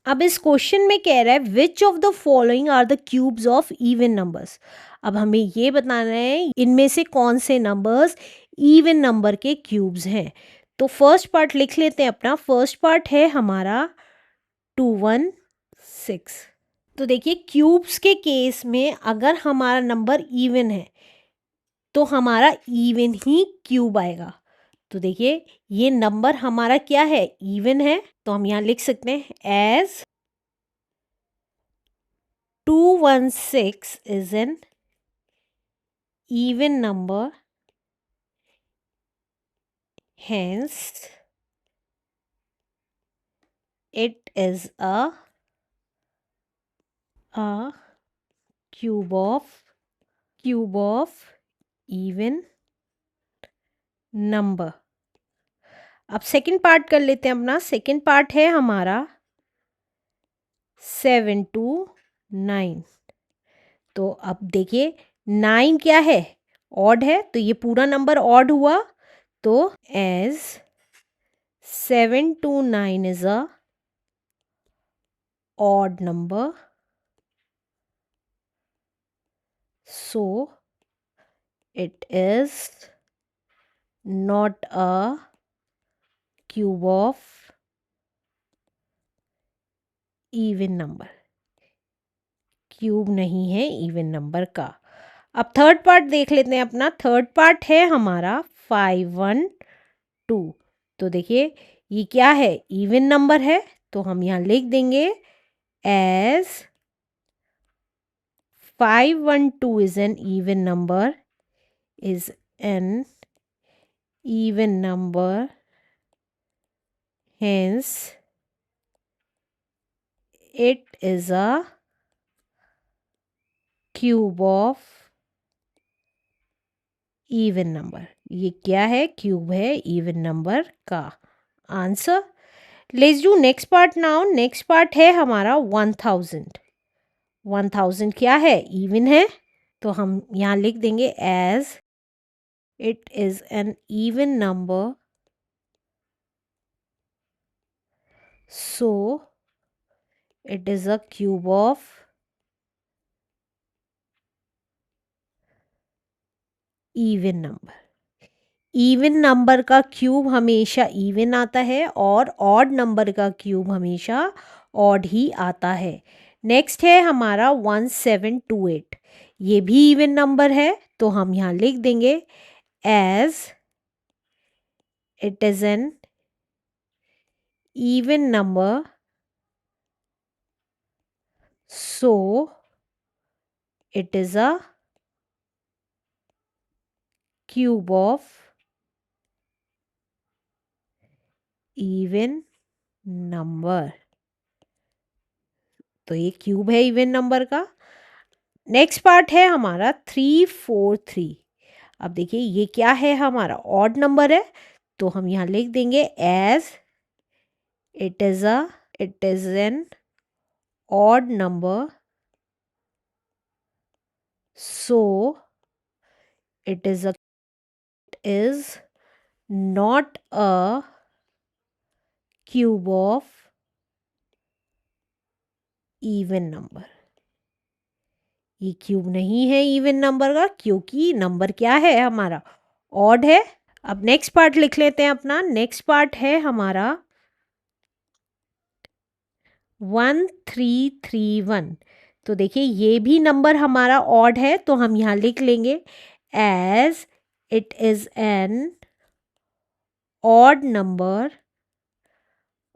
अब इस क्वेश्चन में कह रहा है which of the following are the cubes of even numbers. अब हमें ये बताना है इनमें से कौन से नंबर्स इवन नंबर के क्यूब्स हैं। तो फर्स्ट पार्ट लिख लेते हैं अपना। फर्स्ट पार्ट है हमारा 216। तो देखिए क्यूब्स के केस में अगर हमारा नंबर इवन है तो हमारा इवन ही क्यूब आएगा। तो देखिए ये नंबर हमारा क्या है, इवन है, तो हम यहाँ लिख सकते हैं as 216 is an even number, hence it is a cube of even number। अब सेकंड पार्ट कर लेते हैं अपना। सेकंड पार्ट है हमारा 7 to 9। तो अब देखिए 9 क्या है, ऑड है, तो ये पूरा नंबर ऑड हुआ। तो as 7 to 9 is a odd number, so it is not a cube of even number, cube नहीं है इवन नंबर का। अब थर्ड पार्ट देख लेते हैं अपना। थर्ड पार्ट है हमारा 512। तो देखिए ये क्या है, इवन नंबर है, तो हम यहाँ लिख देंगे as 512 is an even number, is an even number, hence it is a cube of even number. ये क्या है, क्यूब है इवन नंबर का। Answer. Let's do next part now. Next part है हमारा 1000। 1000 क्या है, इवन है, तो हम यहाँ लिख देंगे as it is an even number, so it is a cube of even number. Even number का क्यूब हमेशा इवन आता है और ऑड नंबर का क्यूब हमेशा ऑड ही आता है। नेक्स्ट है हमारा 1728। ये भी इवन नंबर है, तो हम यहाँ लिख देंगे as it is an even number, so it is a cube of even number. तो ये क्यूब है इवन नंबर का। नेक्स्ट पार्ट है हमारा 343। अब देखिए ये क्या है, हमारा ऑड नंबर है, तो हम यहाँ लिख देंगे as it is an odd number, so it is not a cube of even number. ये क्यूब नहीं है इवन नंबर का, क्योंकि नंबर क्या है हमारा, ऑड है। अब नेक्स्ट पार्ट लिख लेते हैं अपना। नेक्स्ट पार्ट है हमारा 1331। तो देखिए ये भी नंबर हमारा ऑड है, तो हम यहाँ लिख लेंगे as it is an odd number,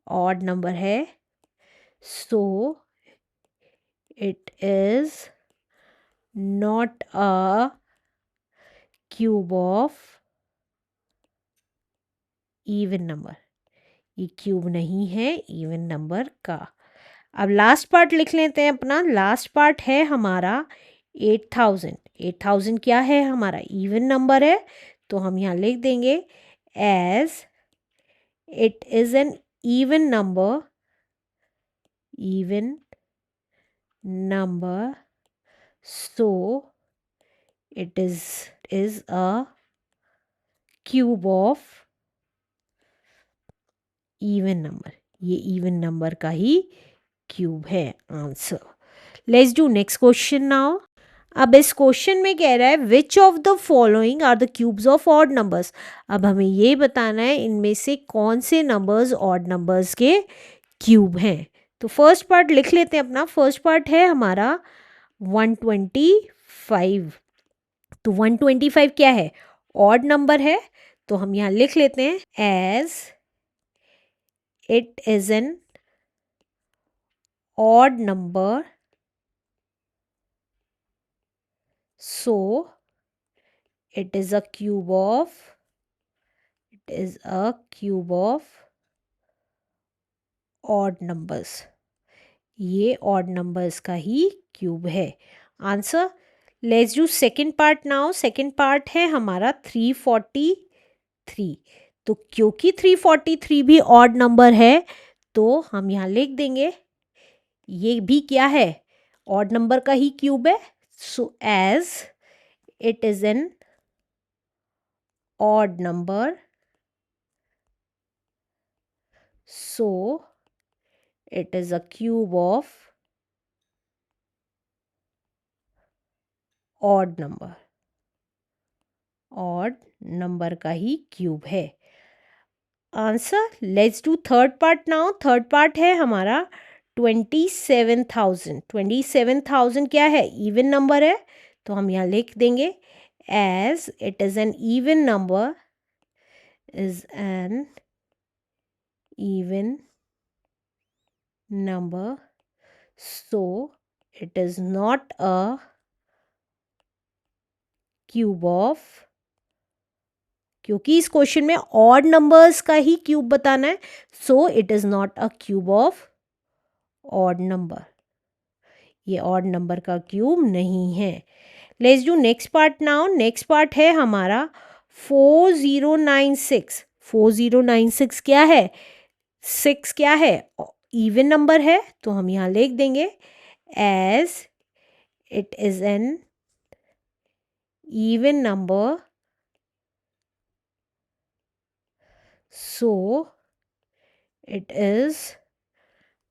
odd number है, so it is not a cube of even number. ये क्यूब नहीं है इवन नंबर का। अब लास्ट पार्ट लिख लेते हैं अपना। लास्ट पार्ट है हमारा 8000। 8000 क्या है, हमारा इवन नंबर है, तो हम यहाँ लिख देंगे as it is an even number, even number, so it is a cube of even number. ये इवन नंबर का ही क्यूब है answer. Let's do next question now. अब इस क्वेश्चन में कह रहा है which of the following are the cubes of odd numbers. अब हमें ये बताना है इनमें से कौन से नंबर्स ऑड नंबर्स के क्यूब हैं। तो फर्स्ट पार्ट लिख लेते हैं अपना। फर्स्ट पार्ट है हमारा 125। तो 125 क्या है? ऑड नंबर है। तो हम यहाँ लिख लेते हैं as it is an odd number so it is a cube of odd numbers। ये ऑड नंबर्स का ही क्यूब है answer. Let's do second part now. Second part है हमारा 343। तो क्योंकि 343 भी ऑड नंबर है तो हम यहाँ लिख देंगे ये भी क्या है? ऑड नंबर का ही क्यूब है। So as it is an odd number so it is a cube of odd number। odd number का ही क्यूब है answer. Let's do third part now. Third part है हमारा 27,000। 27,000 क्या है? इवन नंबर है। तो हम यहाँ लिख देंगे as it is an even number is an even number so it is not a cube of। क्योंकि इस क्वेश्चन में ऑड नंबर्स का ही क्यूब बताना है so it is not a cube of odd number. ये ऑड नंबर का cube नहीं है। Let's do next part now. Next part है हमारा 4096। 4096 क्या है? 6 क्या है? इवन नंबर है। तो हम यहाँ लिख देंगे as it is an even number so it is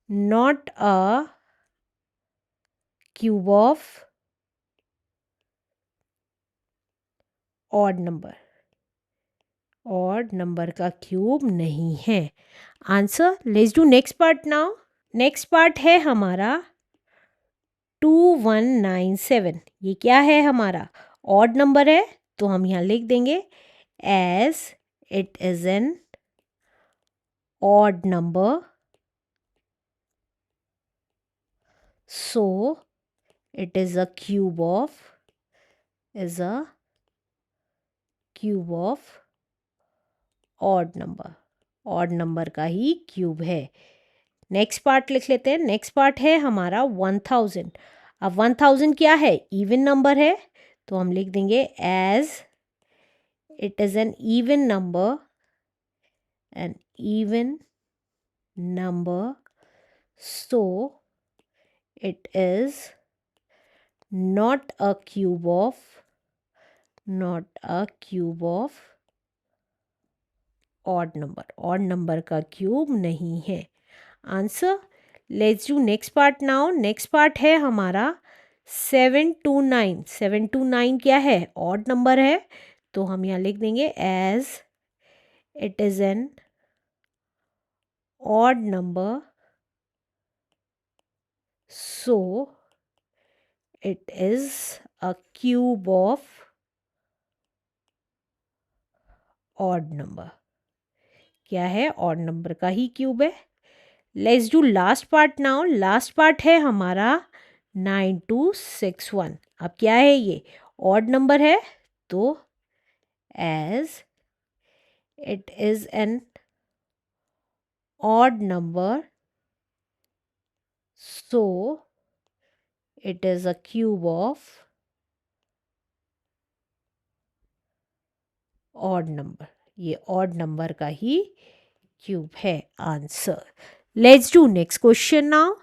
not a cube of odd number। odd number का क्यूब नहीं है answer. Let's do next part now. Next part है हमारा 2197। ये क्या है हमारा? ऑड नंबर है। तो हम यहाँ लिख देंगे as it is an odd number so it is a cube of odd number। odd number का ही क्यूब है। नेक्स्ट पार्ट लिख लेते हैं। नेक्स्ट पार्ट है हमारा 1000। अब 1000 क्या है? इवन नंबर है। तो हम लिख देंगे as it is an even number so it is not a cube of odd number। odd number का क्यूब नहीं है answer. Let's do next part now. Next part है हमारा 729। 729 क्या है? ऑड नंबर है। तो हम यहाँ लिख देंगे as it is an odd number so it is a cube of odd number। क्या है? ऑड नंबर का ही क्यूब है। Let's do last part now. Last part है हमारा 9261। अब क्या है ये? ऑड नंबर है। तो as it is an odd number so it is a cube of odd number. ये ऑड नंबर का ही क्यूब है answer. Let's do next question now.